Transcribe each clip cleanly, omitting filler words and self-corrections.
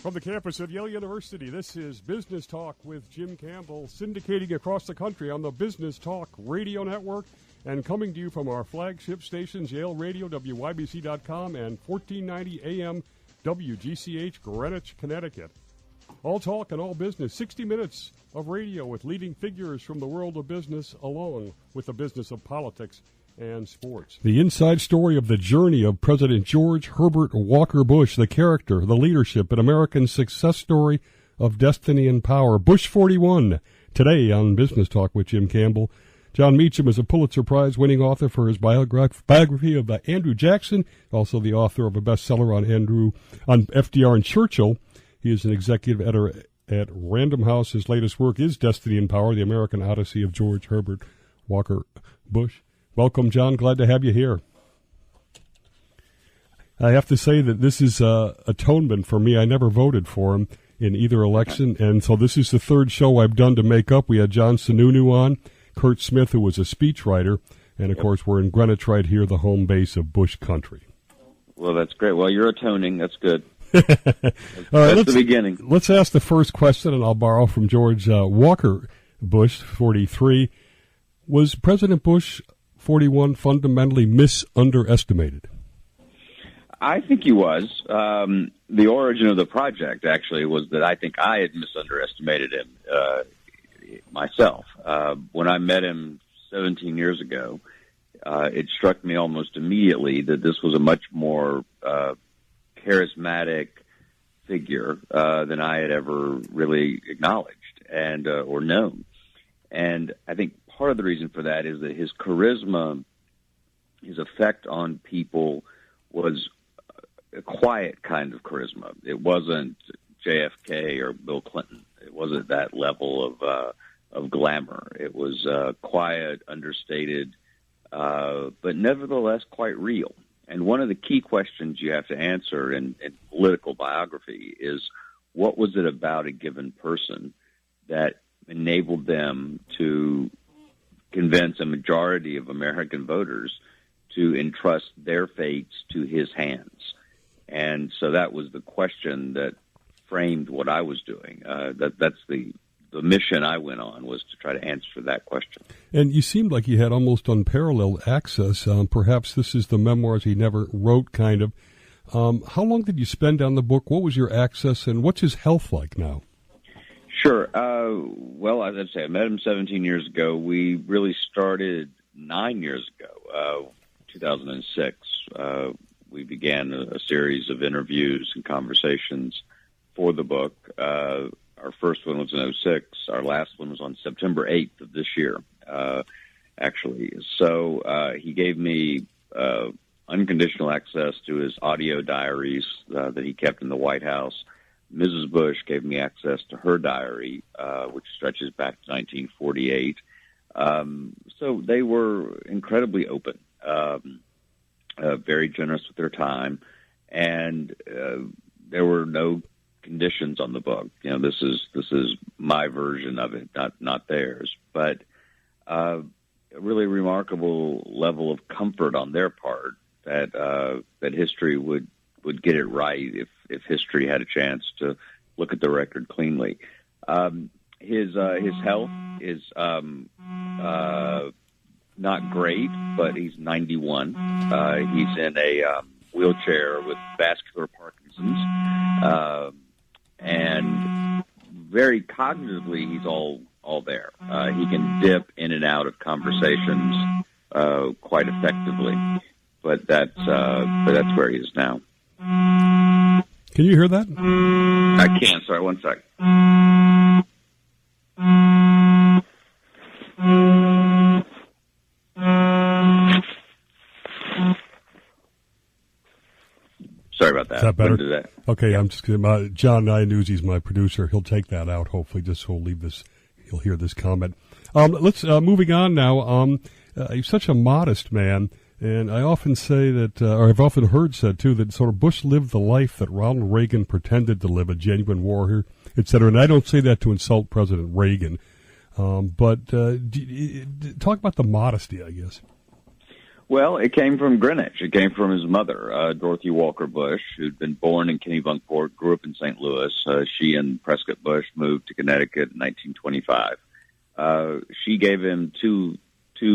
From the campus of Yale University, this is Business Talk with Jim Campbell, syndicating across the country on the Business Talk Radio Network and coming to you from our flagship stations, Yale Radio, WYBC.com, and 1490 AM WGCH, Greenwich, Connecticut. All talk and all business, 60 minutes of radio with leading figures from the world of business along with the business of politics and sports. The inside story of the journey of President George Herbert Walker Bush, the character, the leadership, an American success story of destiny and power. Bush 41, today on Business Talk with Jim Campbell. Jon Meacham is a Pulitzer Prize-winning author for his biography of Andrew Jackson, also the author of a bestseller on FDR and Churchill. He is an executive editor at Random House. His latest work is Destiny and Power, the American Odyssey of George Herbert Walker Bush. Welcome, John. Glad to have you here. I have to say that this is atonement for me. I never voted for him in either election, and so this is the third show I've done to make up. We had John Sununu on, Kurt Smith, who was a speechwriter, and, of course, we're in Greenwich right here, the home base of Bush country. Well, that's great. Well, you're atoning. That's good. All right, that's the beginning. Let's ask the first question, and I'll borrow from George Walker Bush, 43. Was President Bush 41 fundamentally misunderestimated? I think he was. The origin of the project, actually, was that I think I had misunderestimated him myself. When I met him 17 years ago, it struck me almost immediately that this was a much more charismatic figure than I had ever really acknowledged and or known. And I think part of the reason for that is that his charisma, his effect on people was a quiet kind of charisma. It wasn't JFK or Bill Clinton. It wasn't that level of glamour. It was quiet, understated, but nevertheless quite real. And one of the key questions you have to answer in political biography is, what was it about a given person that enabled them to convince a majority of American voters to entrust their fates to his hands? And so that was the question that framed what I was doing. That's the mission I went on, was to try to answer that question. And you seemed like you had almost unparalleled access. Perhaps this is the memoirs he never wrote, kind of. How long did you spend on the book? What was your access, and what's his health like now? Sure. Well, as I say, I met him 17 years ago. We really started 9 years ago, 2006. We began a series of interviews and conversations for the book. Our first one was in 2006. Our last one was on September 8th of this year, actually. So he gave me unconditional access to his audio diaries that he kept in the White House. Mrs. Bush gave me access to her diary, which stretches back to 1948. So they were incredibly open, very generous with their time, and there were no conditions on the book. You know, this is my version of it, not theirs. But a really remarkable level of comfort on their part that history would get it right if history had a chance to look at the record cleanly. His health is not great, but he's 91. He's in a wheelchair with vascular Parkinson's, and very cognitively he's all there. He can dip in and out of conversations quite effectively, but that's where he is now. Can you hear that? I can. Sorry, one sec. Sorry about that. Is that better? Okay, I'm just kidding. John Newsy's my producer. He'll take that out, hopefully, just so he'll hear this comment. Let's moving on now. You're such a modest man. And I often say that, or I've often heard said, too, that sort of Bush lived the life that Ronald Reagan pretended to live, a genuine warrior, et cetera. And I don't say that to insult President Reagan. But talk about the modesty, I guess. Well, it came from Greenwich. It came from his mother, Dorothy Walker Bush, who'd been born in Kennebunkport, grew up in St. Louis. She and Prescott Bush moved to Connecticut in 1925. She gave him two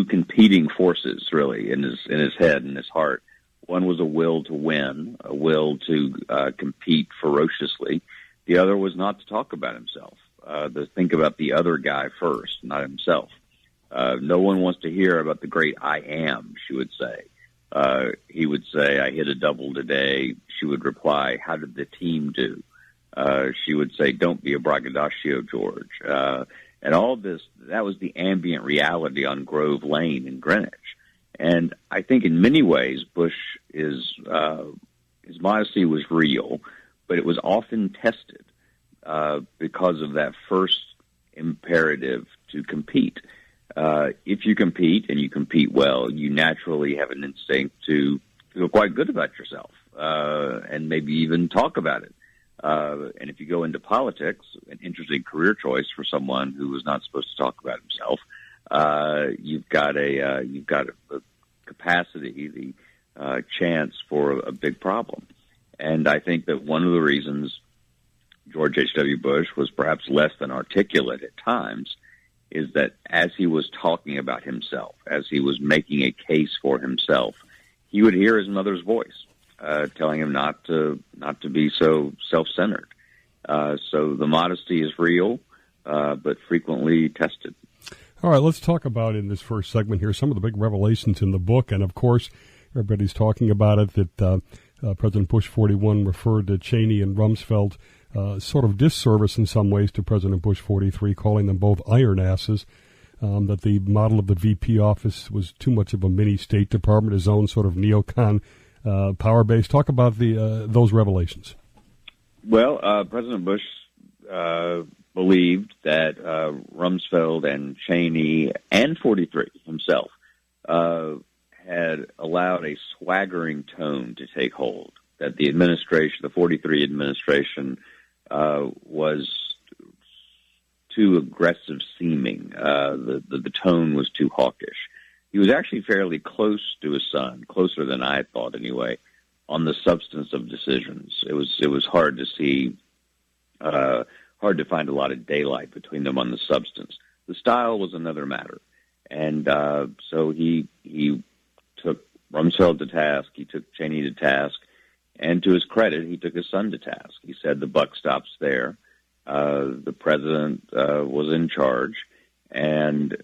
competing forces, really, in his head and his heart. One was a will to win, a will to compete ferociously. The other was not to talk about himself, to think about the other guy first, not himself. No one wants to hear about the great I am, she would say. He would say, I hit a double today. She would reply, how did the team do? She would say, don't be a braggadocio, George. And all this, that was the ambient reality on Grove Lane in Greenwich. And I think in many ways, his modesty was real, but it was often tested because of that first imperative to compete. If you compete and you compete well, you naturally have an instinct to feel quite good about yourself and maybe even talk about it. And if you go into politics, an interesting career choice for someone who was not supposed to talk about himself, you've got a capacity, the chance for a big problem. And I think that one of the reasons George H.W. Bush was perhaps less than articulate at times is that as he was talking about himself, as he was making a case for himself, he would hear his mother's voice telling him not to be so self-centered. So the modesty is real, but frequently tested. All right, let's talk about in this first segment here some of the big revelations in the book. And, of course, everybody's talking about it, that President Bush 41 referred to Cheney and Rumsfeld sort of disservice in some ways to President Bush 43, calling them both iron asses, that the model of the VP office was too much of a mini State Department, his own sort of neocon power base. Talk about those revelations. Well, President Bush believed that Rumsfeld and Cheney and 43 himself had allowed a swaggering tone to take hold, that the administration, the 43 administration, was too aggressive seeming. The tone was too hawkish. He was actually fairly close to his son, closer than I had thought anyway, on the substance of decisions. It was hard to see, hard to find a lot of daylight between them on the substance. The style was another matter. And so he took Rumsfeld to task, he took Cheney to task, and to his credit, he took his son to task. He said the buck stops there. The president was in charge, and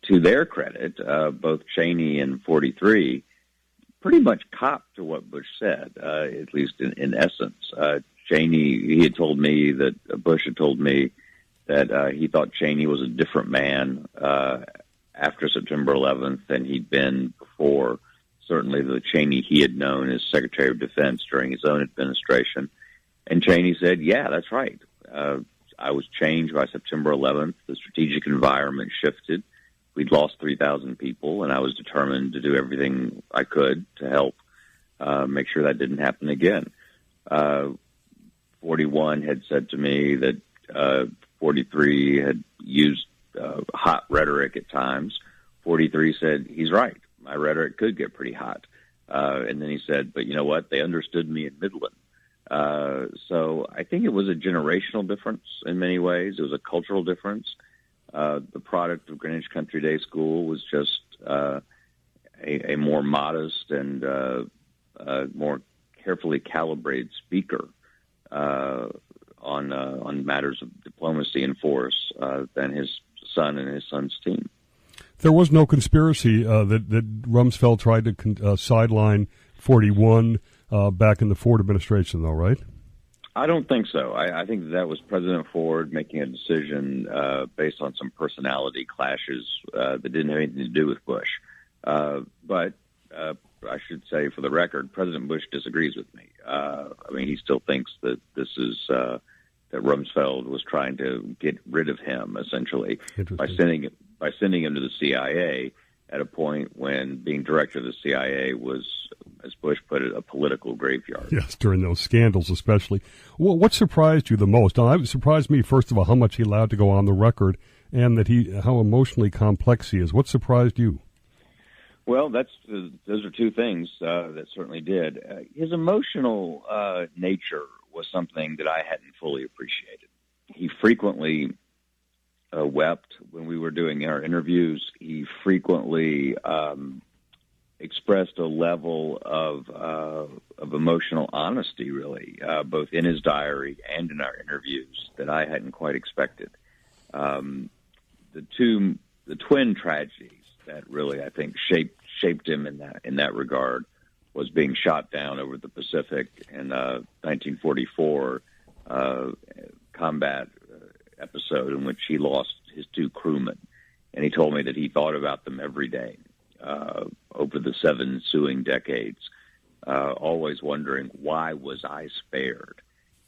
to their credit, both Cheney and 43 pretty much copped to what Bush said, at least in essence. Cheney, Bush had told me that he thought Cheney was a different man after September 11th than he'd been before. Certainly the Cheney he had known as Secretary of Defense during his own administration. And Cheney said, yeah, that's right. I was changed by September 11th. The strategic environment shifted. We'd lost 3,000 people, and I was determined to do everything I could to help make sure that didn't happen again. 41 had said to me that 43 had used hot rhetoric at times. 43 said, he's right. My rhetoric could get pretty hot. And then he said, but you know what? They understood me in Midland. So I think it was a generational difference in many ways. It was a cultural difference. The product of Greenwich Country Day School was just a more modest and more carefully calibrated speaker on matters of diplomacy and force than his son and his son's team. There was no conspiracy that Rumsfeld tried to sideline 41 back in the Ford administration, though, right? I don't think so. I think that was President Ford making a decision based on some personality clashes that didn't have anything to do with Bush. But I should say, for the record, President Bush disagrees with me. I mean, he still thinks that this is that Rumsfeld was trying to get rid of him, essentially, by sending him to the CIA at a point when being director of the CIA was, as Bush put it, a political graveyard. Yes, during those scandals especially. What surprised you the most? Now, it surprised me, first of all, how much he allowed to go on the record and that how emotionally complex he is. What surprised you? Well, those are two things that certainly did. His emotional nature was something that I hadn't fully appreciated. He frequently wept when we were doing our interviews. He frequently expressed a level of emotional honesty, really, both in his diary and in our interviews, that I hadn't quite expected. The twin tragedies that really, I think, shaped him in that regard was being shot down over the Pacific in 1944 combat episode in which he lost his two crewmen. And he told me that he thought about them every day over the 7 ensuing decades, always wondering, why was I spared?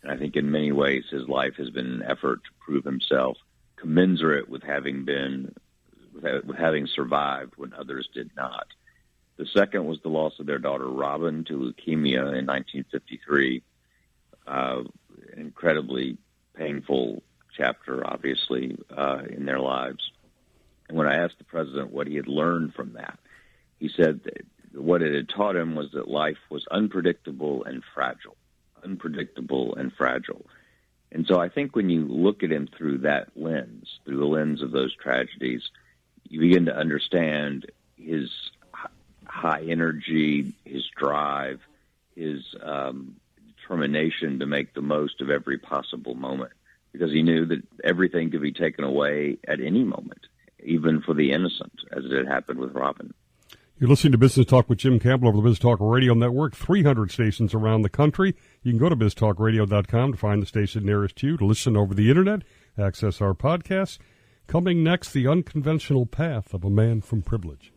And I think in many ways his life has been an effort to prove himself commensurate with having survived when others did not. The second was the loss of their daughter Robin to leukemia in 1953. An incredibly painful chapter, obviously, in their lives. And when I asked the president what he had learned from that, he said that what it had taught him was that life was unpredictable and fragile. Unpredictable and fragile. And so I think when you look at him through that lens, through the lens of those tragedies, you begin to understand his high energy, his drive, his determination to make the most of every possible moment, because he knew that everything could be taken away at any moment, even for the innocent, as it had happened with Robin. You're listening to Business Talk with Jim Campbell over the Biz Talk Radio Network, 300 stations around the country. You can go to biztalkradio.com to find the station nearest you, to listen over the Internet, access our podcasts. Coming next, the unconventional path of a man from privilege.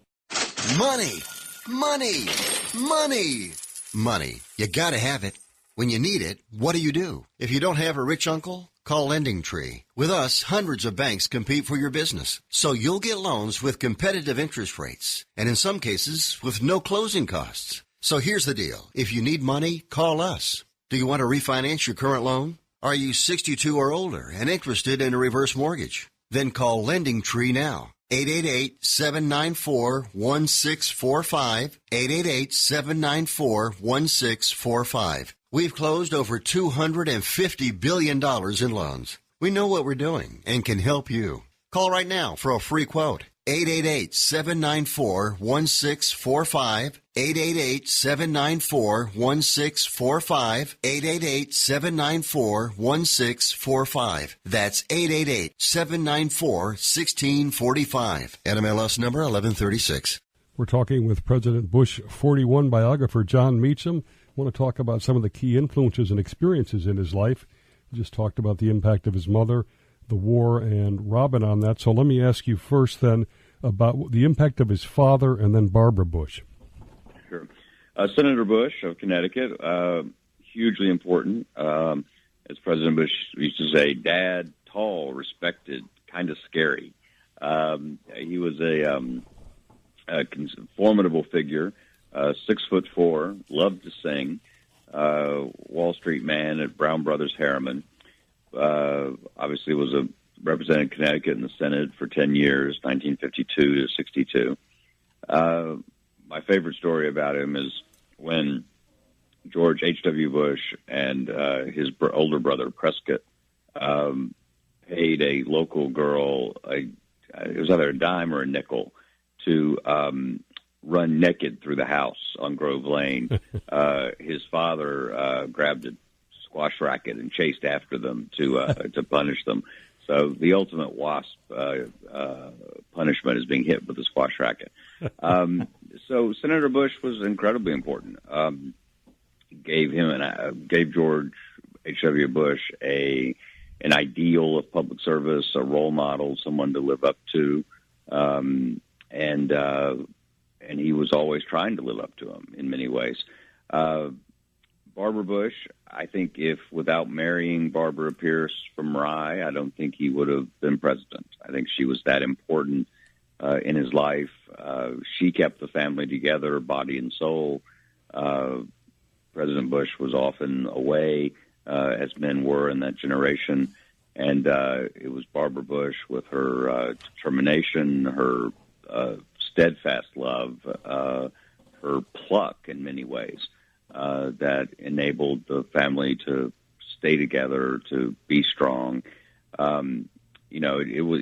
Money, money, money, money. You gotta have it. When you need it, what do? If you don't have a rich uncle, call LendingTree. With us, hundreds of banks compete for your business, so you'll get loans with competitive interest rates, and in some cases, with no closing costs. So here's the deal. If you need money, call us. Do you want to refinance your current loan? Are you 62 or older and interested in a reverse mortgage? Then call LendingTree now. 888-794-1645. 888-794-1645. We've closed over $250 billion in loans. We know what we're doing and can help you. Call right now for a free quote. 888-794-1645. 888-794-1645. 888-794-1645. That's 888-794-1645. NMLS number 1136. We're talking with President Bush 41 biographer Jon Meacham. I want to talk about some of the key influences and experiences in his life. We just talked about the impact of his mother, the war, and Robin on that. So let me ask you first then about the impact of his father and then Barbara Bush. Sure. Senator Bush of Connecticut, hugely important. As President Bush used to say, Dad, tall, respected, kind of scary. He was a formidable figure. 6'4", loved to sing, Wall Street man at Brown Brothers Harriman. Obviously represented Connecticut in the Senate for 10 years, 1952 to 62. My favorite story about him is when George H.W. Bush and his older brother Prescott paid a local girl, it was either a dime or a nickel, to run naked through the house on Grove Lane. His father grabbed a squash racket and chased after them to punish them. So the ultimate WASP punishment is being hit with a squash racket. So Senator Bush was incredibly important. Gave George H.W. Bush an ideal of public service, a role model, someone to live up to, and he was always trying to live up to him in many ways. Barbara Bush, I think if without marrying Barbara Pierce from Rye, I don't think he would have been president. I think she was that important in his life. She kept the family together, body and soul. President Bush was often away, as men were in that generation. And it was Barbara Bush with her determination, her steadfast love, her pluck in many ways, that enabled the family to stay together, to be strong.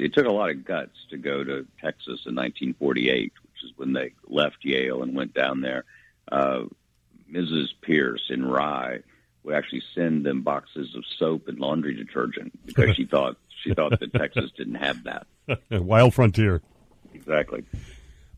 It took a lot of guts to go to Texas in 1948, which is when they left Yale and went down there. Mrs. Pierce in Rye would actually send them boxes of soap and laundry detergent because she thought that Texas didn't have that. Wild frontier. Exactly.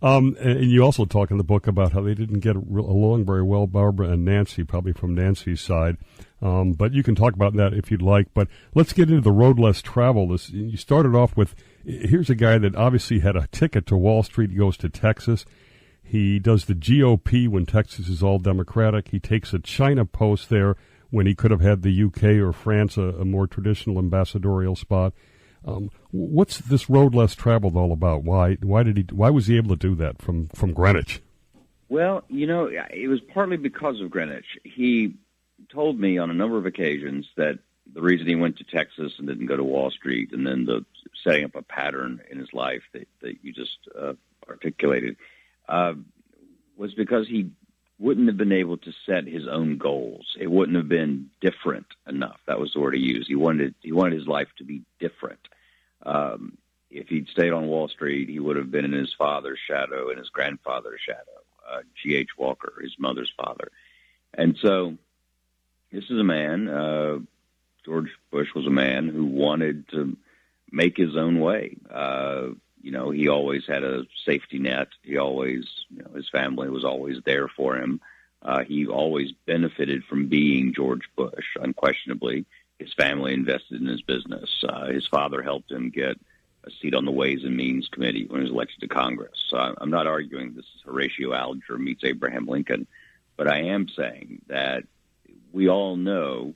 And you also talk in the book about how they didn't get along very well, Barbara and Nancy, probably from Nancy's side. But you can talk about that if you'd like. But let's get into the road less traveled. You started off with, here's a guy that obviously had a ticket to Wall Street. He goes to Texas. He does the GOP when Texas is all Democratic. He takes a China post there when he could have had the UK or France, a more traditional ambassadorial spot. What's this road less traveled all about? Why was he able to do that from Greenwich? Well, it was partly because of Greenwich. He told me on a number of occasions that the reason he went to Texas and didn't go to Wall Street, and then the setting up a pattern in his life that you just articulated, was because he wouldn't have been able to set his own goals. It wouldn't have been different enough. That was the word he used. He wanted his life to be different. If he'd stayed on Wall Street, he would have been in his father's shadow and his grandfather's shadow, G.H. Walker, his mother's father. And so this is a man, George Bush was a man who wanted to make his own way. He always had a safety net. He always, his family was always there for him. He always benefited from being George Bush, unquestionably. His family invested in his business. His father helped him get a seat on the Ways and Means Committee when he was elected to Congress. So I'm not arguing this is Horatio Alger meets Abraham Lincoln, but I am saying that we all know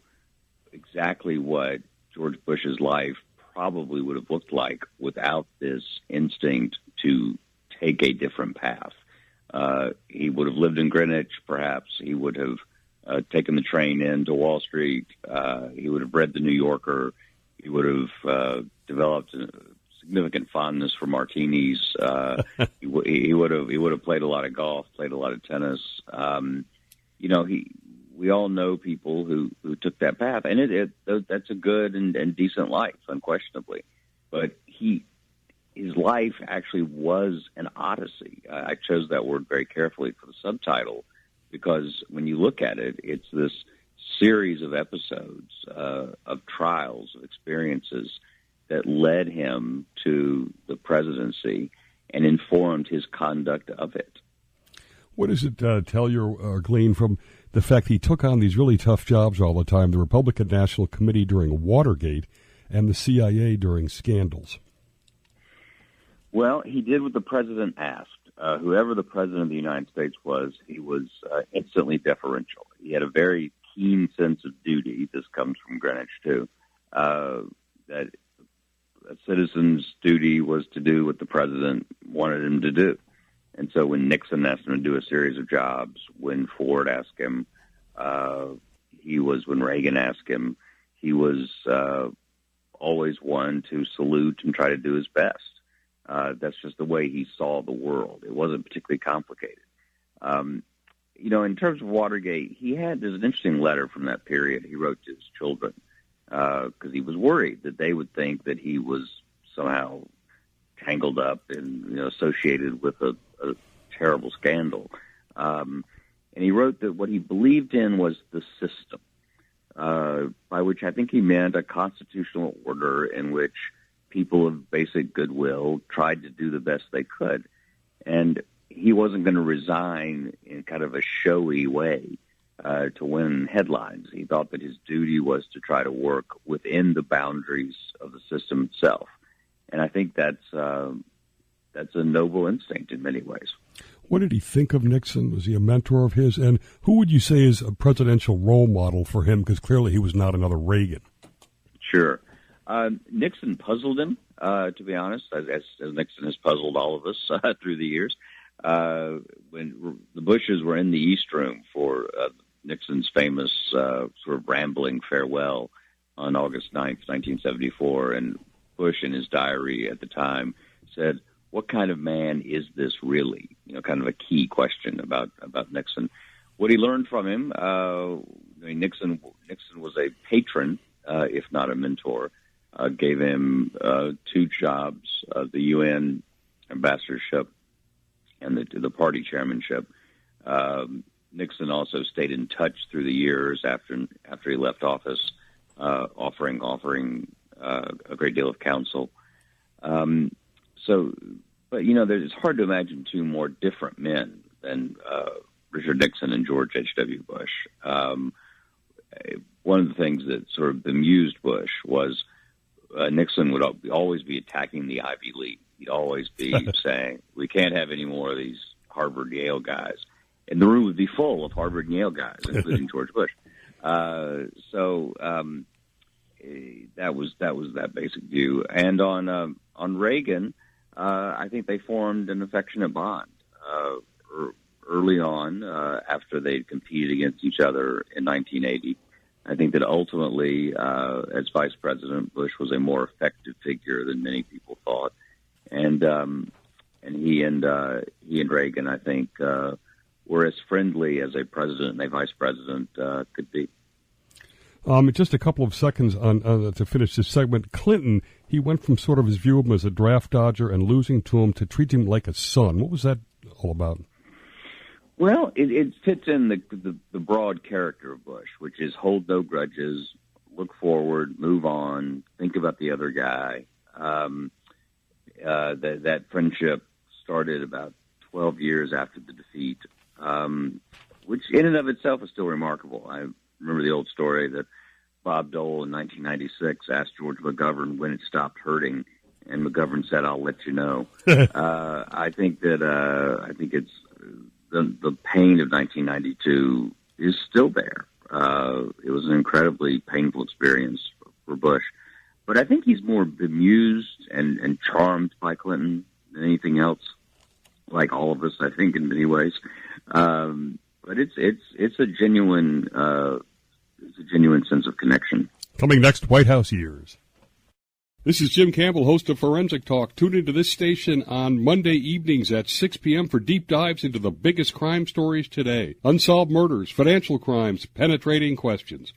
exactly what George Bush's life probably would have looked like without this instinct to take a different path. He would have lived in Greenwich, perhaps. He would have taken the train into Wall Street. He would have read The New Yorker. He would have developed a significant fondness for martinis. He would have played a lot of golf, played a lot of tennis. We all know people who took that path, and that's a good and decent life, unquestionably. But his life actually was an odyssey. I chose that word very carefully for the subtitle because when you look at it, it's this series of episodes, of trials, of experiences that led him to the presidency and informed his conduct of it. What does it tell you or glean from the fact he took on these really tough jobs all the time, the Republican National Committee during Watergate and the CIA during scandals? Well, he did what the president asked. Whoever the president of the United States was, he was instantly deferential. He had a very keen sense of duty. This comes from Greenwich, too, that a citizen's duty was to do what the president wanted him to do. And so when Nixon asked him to do a series of jobs, when Ford asked him, when Reagan asked him, he was always one to salute and try to do his best. That's just the way he saw the world. It wasn't particularly complicated. In terms of Watergate, there's an interesting letter from that period he wrote to his children because he was worried that they would think that he was somehow tangled up and associated with a terrible scandal. And he wrote that what he believed in was the system, by which I think he meant a constitutional order in which people of basic goodwill tried to do the best they could. And he wasn't going to resign in kind of a showy way to win headlines. He thought that his duty was to try to work within the boundaries of the system itself. And I think that's a noble instinct in many ways. What did he think of Nixon? Was he a mentor of his? And who would you say is a presidential role model for him? Because clearly he was not another Reagan. Sure. Nixon puzzled him, to be honest, as Nixon has puzzled all of us through the years. When the Bushes were in the East Room for Nixon's famous sort of rambling farewell on August 9th, 1974, and Bush in his diary at the time said, what kind of man is this really? Kind of a key question about Nixon. What he learned from him, Nixon was a patron, if not a mentor. Gave him 2 jobs, the UN ambassadorship and the party chairmanship. Nixon also stayed in touch through the years after he left office, offering a great deal of counsel. But it's hard to imagine 2 more different men than Richard Nixon and George H.W. Bush. One of the things that sort of bemused Bush was Nixon would always be attacking the Ivy League. He'd always be saying, we can't have any more of these Harvard, Yale guys. And the room would be full of Harvard and Yale guys, including George Bush. That was that basic view. And on Reagan, I think they formed an affectionate bond early on after they'd competed against each other in 1980. I think that ultimately, as vice president, Bush was a more effective figure than many people thought, and he and Reagan, I think, were as friendly as a president and a vice president could be. Just a couple of seconds to finish this segment. Clinton, he went from sort of his view of him as a draft dodger and losing to him to treat him like a son. What was that all about? Well, it fits in the broad character of Bush, which is hold no grudges, look forward, move on, think about the other guy. That friendship started about 12 years after the defeat, which in and of itself is still remarkable. I remember the old story that Bob Dole in 1996 asked George McGovern when it stopped hurting, and McGovern said, "I'll let you know." I think it's the pain of 1992 is still there. It was an incredibly painful experience for Bush, but I think he's more bemused and charmed by Clinton than anything else. Like all of us, I think, in many ways. But it's a genuine sense of connection. Coming next, White House years. This is Jim Campbell, host of Forensic Talk. Tune into this station on Monday evenings at 6 p.m. for deep dives into the biggest crime stories today. Unsolved murders, financial crimes, penetrating questions.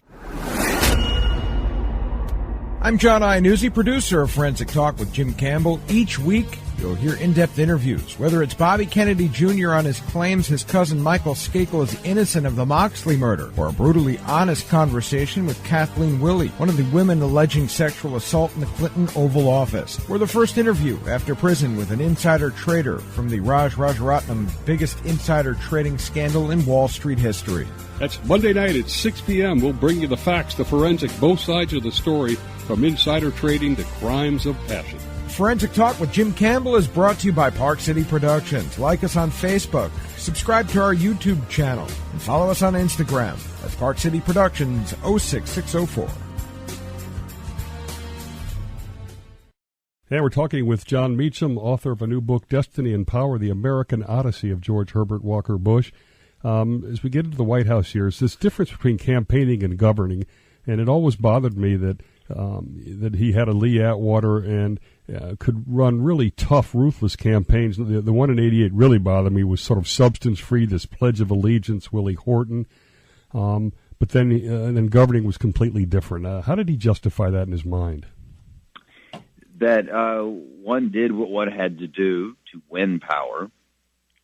I'm John Iannuzzi, producer of Forensic Talk with Jim Campbell. Each week, you'll hear in-depth interviews, whether it's Bobby Kennedy Jr. on his claims his cousin Michael Skakel is innocent of the Moxley murder, or a brutally honest conversation with Kathleen Willey, one of the women alleging sexual assault in the Clinton Oval Office, or the first interview after prison with an insider trader from the Raj Rajaratnam biggest insider trading scandal in Wall Street history. That's Monday night at 6 p.m. We'll bring you the facts, the forensic, both sides of the story, from insider trading to crimes of passion. Forensic Talk with Jim Campbell is brought to you by Park City Productions. Like us on Facebook, subscribe to our YouTube channel, and follow us on Instagram. That's Park City Productions 06604. And we're talking with Jon Meacham, author of a new book, Destiny and Power, The American Odyssey of George Herbert Walker Bush. As we get into the White House years, this difference between campaigning and governing, and it always bothered me that he had a Lee Atwater and could run really tough, ruthless campaigns. The one in '88 really bothered me was sort of substance-free, this Pledge of Allegiance, Willie Horton. But then governing was completely different. How did he justify that in his mind? That one did what one had to do to win power,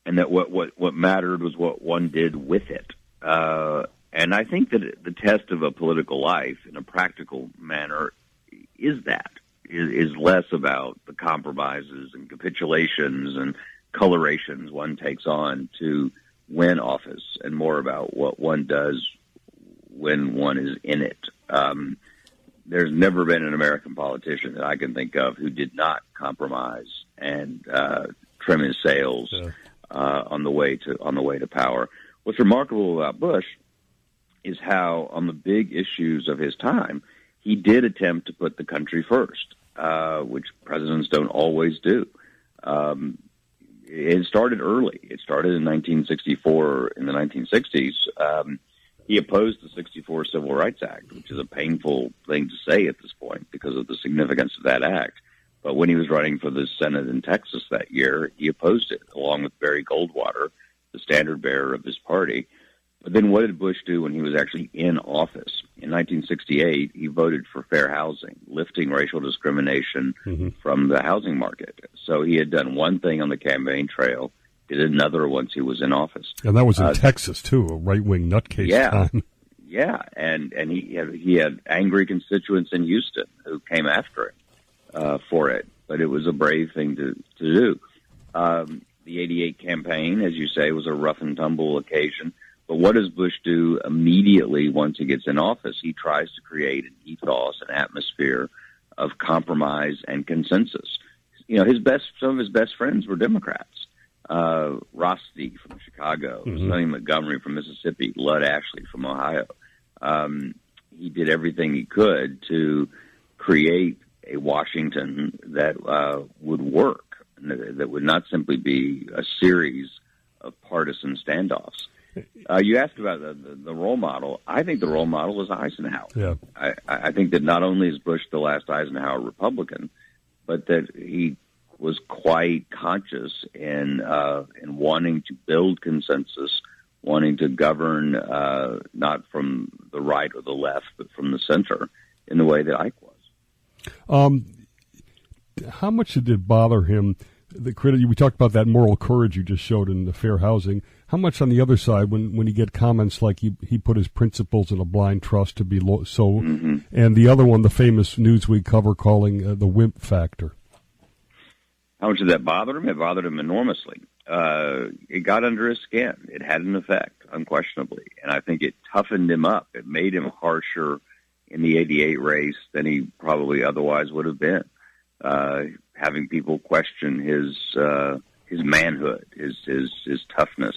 and that what mattered was what one did with it. And I think that the test of a political life in a practical manner is less about the compromises and capitulations and colorations one takes on to win office, and more about what one does when one is in it. There's never been an American politician that I can think of who did not compromise and trim his sails on the way to power. What's remarkable about Bush is how, on the big issues of his time, he did attempt to put the country first, which presidents don't always do. It started early. It started in 1964, in the 1960s. He opposed the 1964 Civil Rights Act, which is a painful thing to say at this point because of the significance of that act. But when he was running for the Senate in Texas that year, he opposed it, along with Barry Goldwater, the standard bearer of his party. But then what did Bush do when he was actually in office? In 1968, he voted for fair housing, lifting racial discrimination from the housing market. So he had done one thing on the campaign trail, did another once he was in office. And that was in Texas, too, a right-wing nutcase time. Yeah, and he had angry constituents in Houston who came after him for it. But it was a brave thing to do. The 88 campaign, as you say, was a rough-and-tumble occasion. But what does Bush do immediately once he gets in office? He tries to create an ethos, an atmosphere of compromise and consensus. You know, some of his best friends were Democrats. Rosti from Chicago, Sonny Montgomery from Mississippi, Lud Ashley from Ohio. He did everything he could to create a Washington that would work, that would not simply be a series of partisan standoffs. You asked about the role model. I think the role model is Eisenhower. Yeah. I think that not only is Bush the last Eisenhower Republican, but that he was quite conscious in wanting to build consensus, wanting to govern not from the right or the left, but from the center in the way that Ike was. How much did it bother him? The credit we talked about that moral courage you just showed in the fair housing. How much on the other side when you get comments like he put his principles in a blind trust to be so, and the other one, the famous Newsweek cover calling the wimp factor. How much did that bother him? It bothered him enormously. It got under his skin. It had an effect, unquestionably, and I think it toughened him up. It made him harsher in the 88 race than he probably otherwise would have been. Having people question his manhood, his toughness.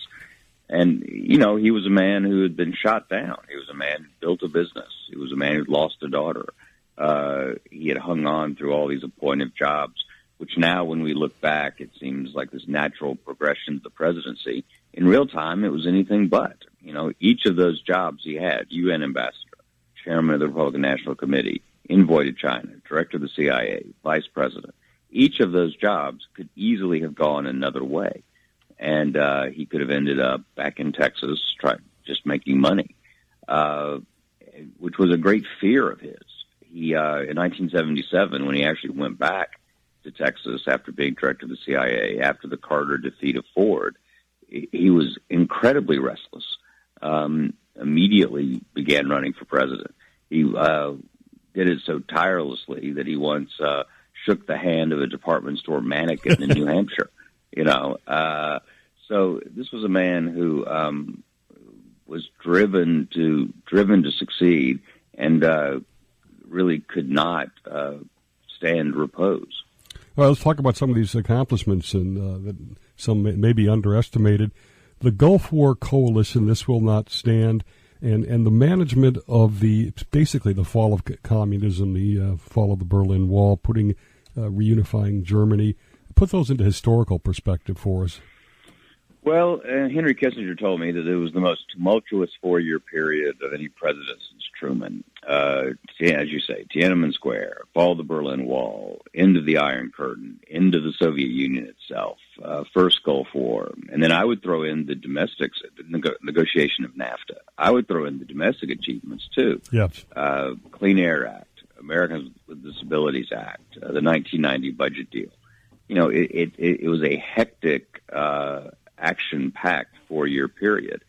And, you know, he was a man who had been shot down. He was a man who built a business. He was a man who lost a daughter. He had hung on through all these appointive jobs, which now when we look back, it seems like this natural progression to the presidency. In real time, it was anything but. You know, each of those jobs he had, UN ambassador, chairman of the Republican National Committee, envoy to China, director of the CIA, vice president. Each of those jobs could easily have gone another way. And he could have ended up back in Texas just making money, which was a great fear of his. He, in 1977, when he actually went back to Texas after being director of the CIA, after the Carter defeat of Ford, he was incredibly restless, immediately began running for president. He did it so tirelessly that he once shook the hand of a department store mannequin in New Hampshire. You know, so this was a man who was driven to succeed and really could not stand repose. Well, let's talk about some of these accomplishments and that some may be underestimated. The Gulf War coalition, this will not stand, and the management of basically the fall of communism, the fall of the Berlin Wall, reunifying Germany. Put those into historical perspective for us. Well, Henry Kissinger told me that it was the most tumultuous 4-year period of any president since Truman. As you say, Tiananmen Square, fall of the Berlin Wall, end of the Iron Curtain, end of the Soviet Union itself, first Gulf War. And then I would throw in the domestics, the negotiation of NAFTA. I would throw in the domestic achievements, too. Yes. Clean Air Act, Americans with Disabilities Act, the 1990 budget deal. You know, it was a hectic, action-packed 4-year period.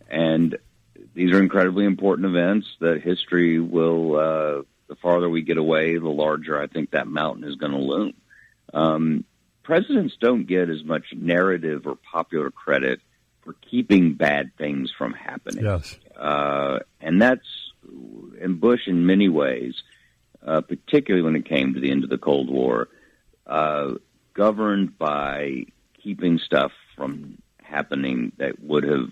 And these are incredibly important events that history will, the farther we get away, the larger I think that mountain is going to loom. Presidents don't get as much narrative or popular credit for keeping bad things from happening. Yes. And Bush in many ways, particularly when it came to the end of the Cold War, governed by keeping stuff from happening that would have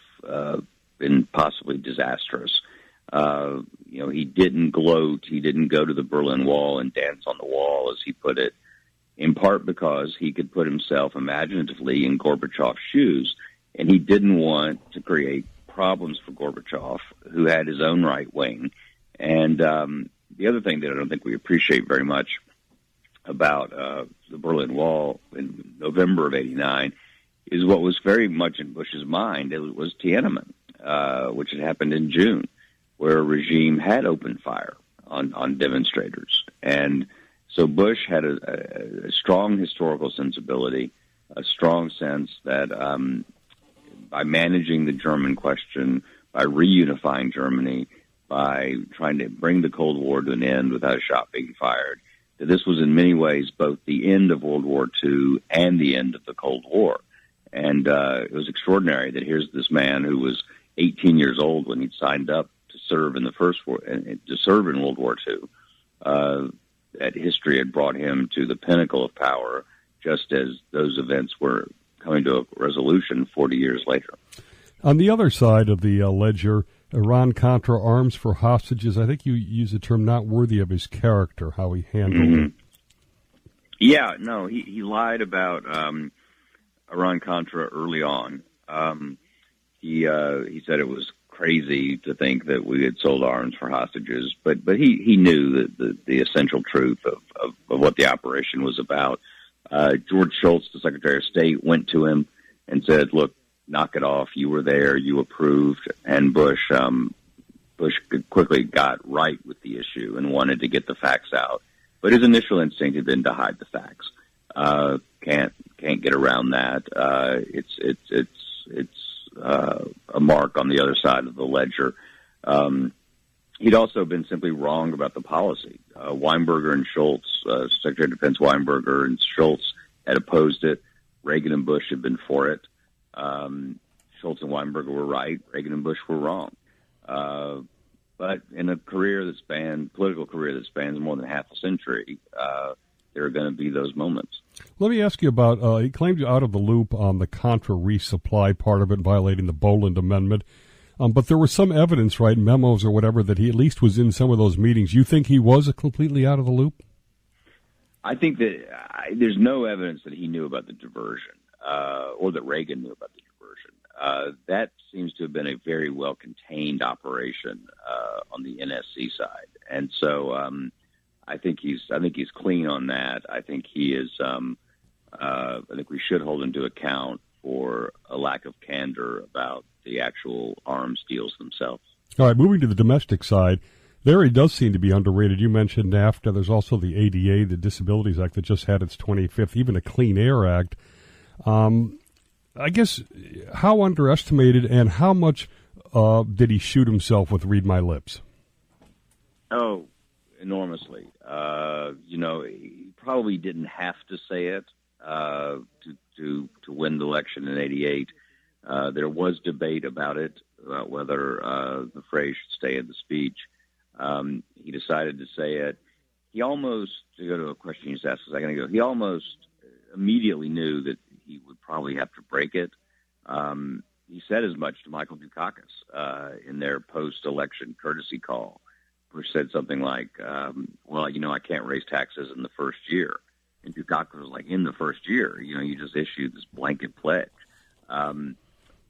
been possibly disastrous. You know, he didn't gloat. He didn't go to the Berlin Wall and dance on the wall, as he put it, in part because he could put himself imaginatively in Gorbachev's shoes, and he didn't want to create problems for Gorbachev, who had his own right wing. And the other thing that I don't think we appreciate very much about the Berlin Wall in November of '89 is what was very much in Bush's mind. It was Tiananmen, which had happened in June, where a regime had opened fire on demonstrators. And so Bush had a strong historical sensibility, a strong sense that by managing the German question, by reunifying Germany, by trying to bring the Cold War to an end without a shot being fired, that this was in many ways both the end of World War II and the end of the Cold War. And it was extraordinary that here's this man who was 18 years old when he'd signed up to serve in the First War, to serve in World War II. That history had brought him to the pinnacle of power, just as those events were coming to a resolution 40 years later. On the other side of the ledger, Iran-Contra arms for hostages, I think you use the term not worthy of his character, how he handled it. Yeah, no, he lied about Iran-Contra early on. He said it was crazy to think that we had sold arms for hostages, but he knew that the essential truth of what the operation was about. George Shultz, the Secretary of State, went to him and said, look, knock it off. You were there. You approved. And Bush quickly got right with the issue and wanted to get the facts out. But his initial instinct had been to hide the facts. Can't get around that. It's a mark on the other side of the ledger. He'd also been simply wrong about the policy. Weinberger and Shultz, Secretary of Defense Weinberger and Shultz had opposed it. Reagan and Bush had been for it. Shultz and Weinberger were right. Reagan and Bush were wrong. But in a political career that spans more than half a century, there are going to be those moments. Let me ask you about, he claimed you out of the loop on the Contra resupply part of it, violating the Boland Amendment. But there was some evidence, right, memos or whatever, that he at least was in some of those meetings. You think he was completely out of the loop? I think that there's no evidence that he knew about the diversion, or that Reagan knew about the diversion. That seems to have been a very well-contained operation on the NSC side. And so I think he's clean on that. I think he is. I think we should hold him to account for a lack of candor about the actual arms deals themselves. All right, moving to the domestic side, there he does seem to be underrated. You mentioned NAFTA. There's also the ADA, the Disabilities Act, that just had its 25th, even a Clean Air Act. I guess, how underestimated and how much did he shoot himself with Read My Lips? Oh, enormously. He probably didn't have to say it to win the election in '88. There was debate about it, about whether the phrase should stay in the speech. He decided to say it. He almost, to go to a question you just asked a second ago, he almost immediately knew that he would probably have to break it. He said as much to Michael Dukakis in their post-election courtesy call, which said something like, I can't raise taxes in the first year. And Dukakis was like, in the first year, you just issued this blanket pledge.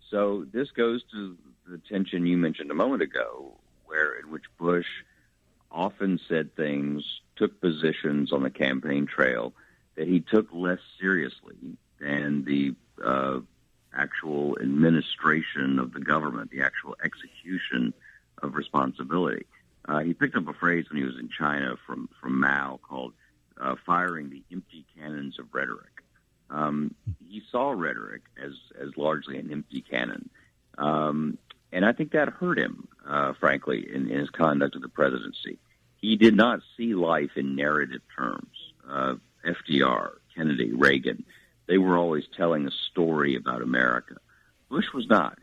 So this goes to the tension you mentioned a moment ago, in which Bush often said things, took positions on the campaign trail that he took less seriously than the actual administration of the government, the actual execution of responsibility. He picked up a phrase when he was in China from Mao called firing the empty cannons of rhetoric. He saw rhetoric as largely an empty cannon. And I think that hurt him, frankly, in his conduct of the presidency. He did not see life in narrative terms. FDR, Kennedy, Reagan, they were always telling a story about America. Bush was not.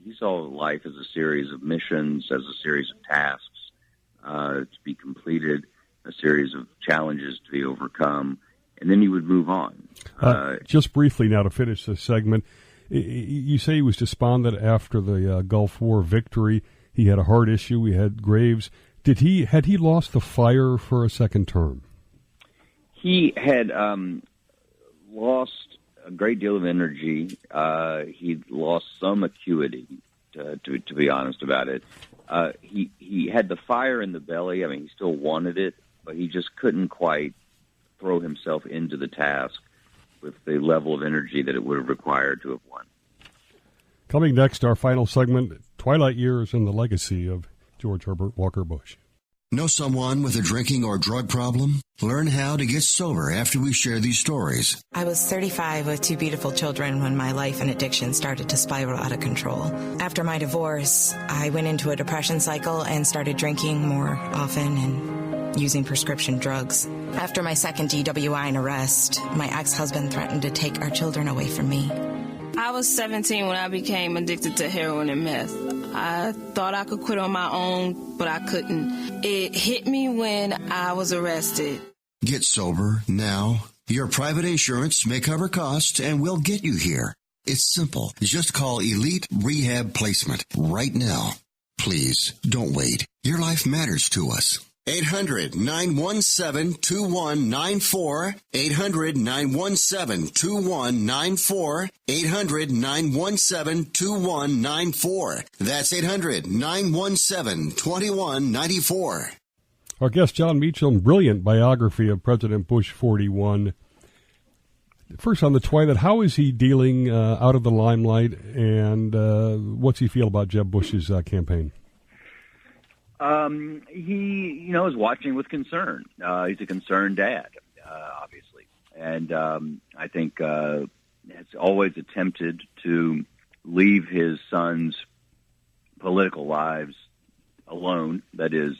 He saw life as a series of missions, as a series of tasks to be completed, a series of challenges to be overcome, and then he would move on. Just briefly now to finish this segment, you say he was despondent after the Gulf War victory. He had a heart issue. He had Graves. Had he lost the fire for a second term? He had lost a great deal of energy. He'd lost some acuity, to be honest about it. He had the fire in the belly. I mean, he still wanted it, but he just couldn't quite throw himself into the task with the level of energy that it would have required to have won. Coming next, our final segment, Twilight Years and the Legacy of George Herbert Walker Bush. Know someone with a drinking or drug problem? Learn how to get sober after we share these stories. I was 35 with 2 beautiful children when my life and addiction started to spiral out of control. After my divorce, I went into a depression cycle and started drinking more often and using prescription drugs. After my second DWI and arrest, my ex-husband threatened to take our children away from me. I was 17 when I became addicted to heroin and meth. I thought I could quit on my own, but I couldn't. It hit me when I was arrested. Get sober now. Your private insurance may cover costs and we'll get you here. It's simple. Just call Elite Rehab Placement right now. Please don't wait. Your life matters to us. 800-917-2194. 800-917-2194. 800-917-2194. That's 800-917-2194. Our guest, Jon Meacham, brilliant biography of President Bush 41. First on the Twilight, how is he dealing out of the limelight, and what's he feel about Jeb Bush's campaign? He, is watching with concern. He's a concerned dad, obviously. And I think has always attempted to leave his sons' political lives alone. That is,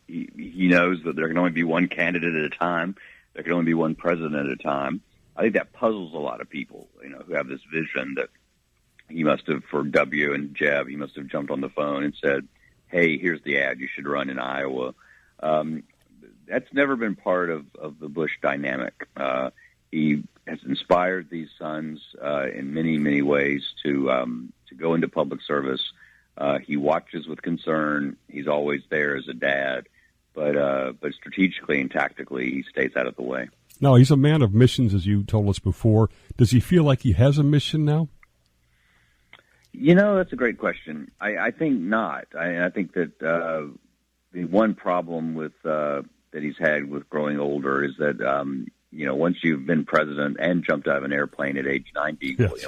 he knows that there can only be one candidate at a time. There can only be one president at a time. I think that puzzles a lot of people, who have this vision that he must have, for W and Jeb, he must have jumped on the phone and said, hey, here's the ad, you should run in Iowa. That's never been part of the Bush dynamic. He has inspired these sons in many, many ways to go into public service. He watches with concern. He's always there as a dad, but strategically and tactically, he stays out of the way. Now, he's a man of missions, as you told us before. Does he feel like he has a mission now? That's a great question. I think not. I think that the one problem with that he's had with growing older is that once you've been president and jumped out of an airplane at age 90, yes.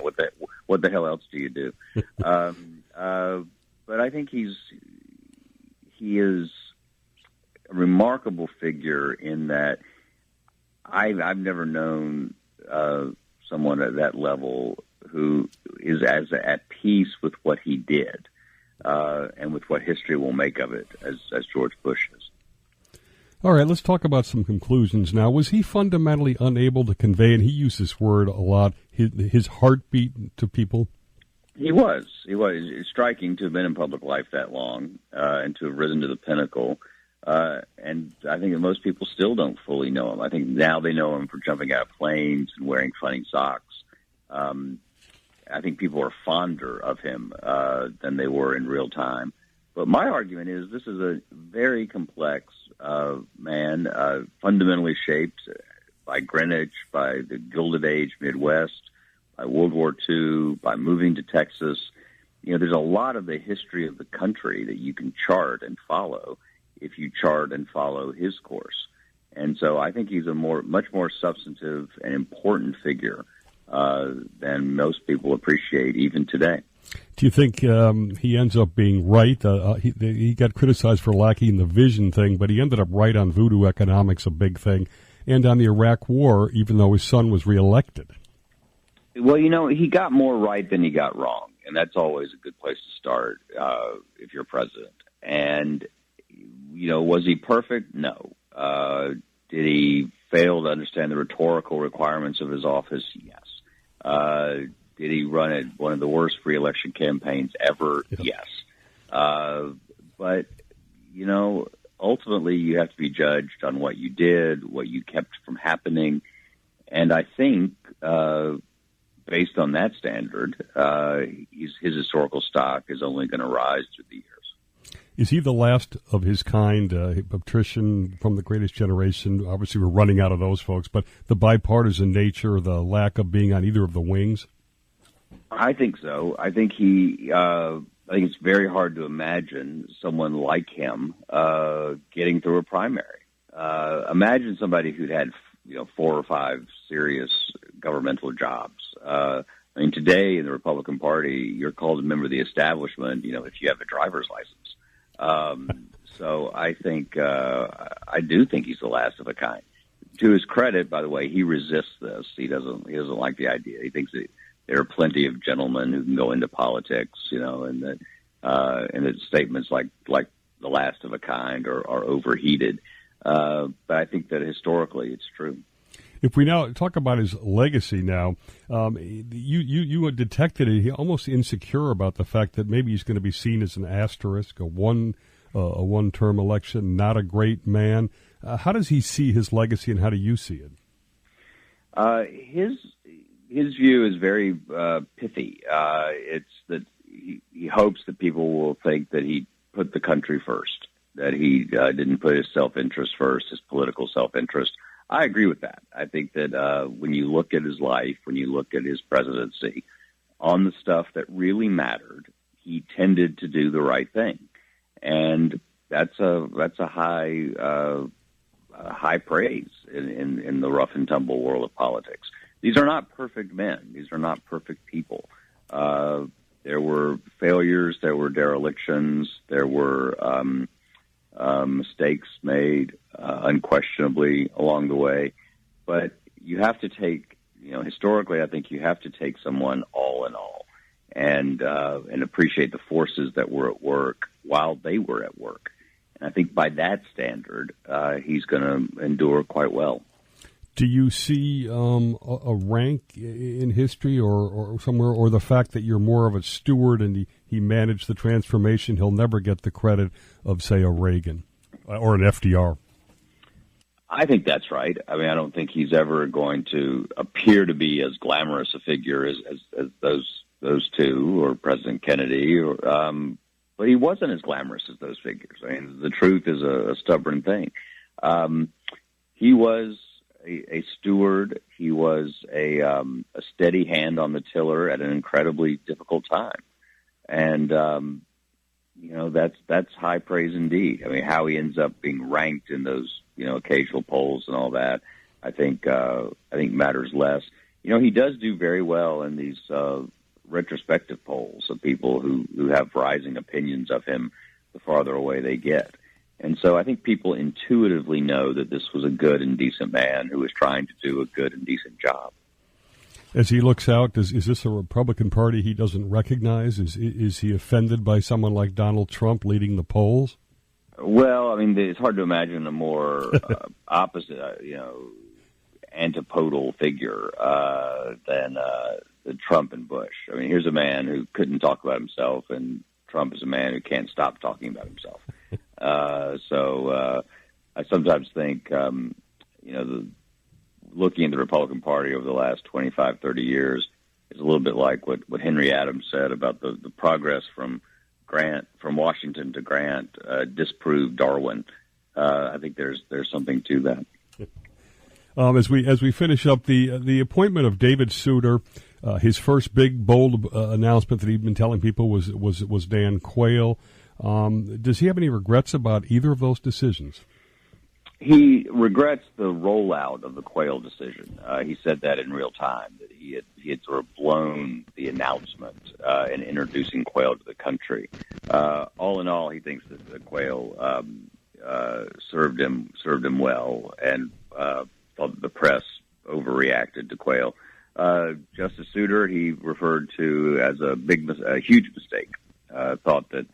What the hell else do you do? But I think he is a remarkable figure in that I've never known someone at that level who is as at peace with what he did and with what history will make of it as George Bush is. All right, let's talk about some conclusions now. Was he fundamentally unable to convey, and he used this word a lot, his heartbeat to people? He was. It's striking to have been in public life that long and to have risen to the pinnacle. And I think that most people still don't fully know him. I think now they know him for jumping out of planes and wearing funny socks. I think people are fonder of him than they were in real time. But my argument is this is a very complex man, fundamentally shaped by Greenwich, by the Gilded Age Midwest, by World War II, by moving to Texas. There's a lot of the history of the country that you can chart and follow if you chart and follow his course. And so I think he's a much more substantive and important figure than most people appreciate even today. Do you think he ends up being right? He got criticized for lacking the vision thing, but he ended up right on voodoo economics, a big thing, and on the Iraq War, even though his son was reelected. Well, he got more right than he got wrong, and that's always a good place to start if you're president. And, was he perfect? No. Did he fail to understand the rhetorical requirements of his office? Yes. Did he run one of the worst re-election campaigns ever? Yes. But, ultimately you have to be judged on what you did, what you kept from happening. And I think, based on that standard, his historical stock is only going to rise through the years. Is he the last of his kind, patrician from the Greatest Generation? Obviously, we're running out of those folks, but the bipartisan nature, the lack of being on either of the wings? I think so. I think I think it's very hard to imagine someone like him getting through a primary. Imagine somebody who'd had 4 or 5 serious governmental jobs. I mean, today in the Republican Party, you're called a member of the establishment, if you have a driver's license. So I think, I do think he's the last of a kind. To his credit, by the way, he resists this. He doesn't like the idea. He thinks that there are plenty of gentlemen who can go into politics, and that statements like the last of a kind are overheated. But I think that historically it's true. If we now talk about his legacy now, you detected it. He almost insecure about the fact that maybe he's going to be seen as an asterisk, a one-term election, not a great man. How does he see his legacy, and how do you see it? His view is very pithy. It's that he hopes that people will think that he put the country first, that he didn't put his self-interest first, his political self-interest. I agree with that. I think that when you look at his life, when you look at his presidency, on the stuff that really mattered, he tended to do the right thing, and that's a high praise in the rough and tumble world of politics. These are not perfect men. These are not perfect people. There were failures. There were derelictions. There were mistakes made unquestionably along the way. But you have to take, historically, I think you have to take someone all in all and appreciate the forces that were at work while they were at work. And I think by that standard, he's going to endure quite well. Do you see a rank in history or somewhere, or the fact that you're more of a steward and he managed the transformation, he'll never get the credit of, say, a Reagan or an FDR? I think that's right. I mean, I don't think he's ever going to appear to be as glamorous a figure as those two, or President Kennedy, but he wasn't as glamorous as those figures. I mean, the truth is a stubborn thing. He was a steward. He was a steady hand on the tiller at an incredibly difficult time, and that's high praise indeed. I mean, how he ends up being ranked in those occasional polls and all that, I think matters less. He does do very well in these retrospective polls of people who have rising opinions of him the farther away they get. And so I think people intuitively know that this was a good and decent man who was trying to do a good and decent job. As he looks out, is this a Republican Party he doesn't recognize? Is he offended by someone like Donald Trump leading the polls? Well, I mean, it's hard to imagine a more opposite, antipodal figure than Trump and Bush. I mean, here's a man who couldn't talk about himself, and Trump is a man who can't stop talking about himself. So I sometimes think, looking at the Republican Party over the last 25, 30 years is a little bit like what Henry Adams said about the progress from Washington to Grant disproved Darwin. I think there's something to that. As we finish up, the appointment of David Souter, his first big bold announcement that he'd been telling people was Dan Quayle. Does he have any regrets about either of those decisions? He regrets the rollout of the Quayle decision. He said that in real time, that he had sort of blown the announcment in introducing Quayle to the country. All in all, he thinks that Quayle served him well, and thought that the press overreacted to Quayle. Justice Souter, he referred to as a huge mistake. Thought that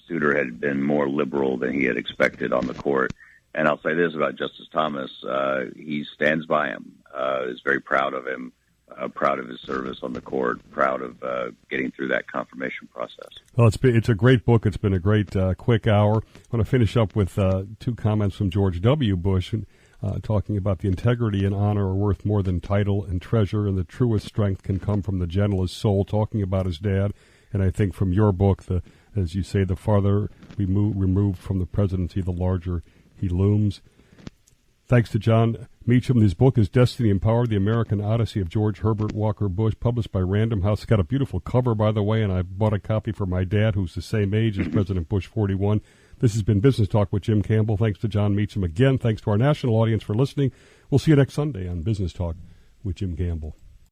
Souter had been more liberal than he had expected on the court. And I'll say this about Justice Thomas. He stands by him, is very proud of him, proud of his service on the court, proud of getting through that confirmation process. Well, it's a great book. It's been a great quick hour. I want to finish up with two comments from George W. Bush, talking about the integrity and honor are worth more than title and treasure, and the truest strength can come from the gentlest soul, talking about his dad. And I think from your book, as you say, the farther we remove from the presidency, the larger he looms. Thanks to Jon Meacham. His book is Destiny Empowered, The American Odyssey of George Herbert Walker Bush, published by Random House. It's got a beautiful cover, by the way, and I bought a copy for my dad, who's the same age as President Bush 41. This has been Business Talk with Jim Campbell. Thanks to Jon Meacham again. Thanks to our national audience for listening. We'll see you next Sunday on Business Talk with Jim Campbell.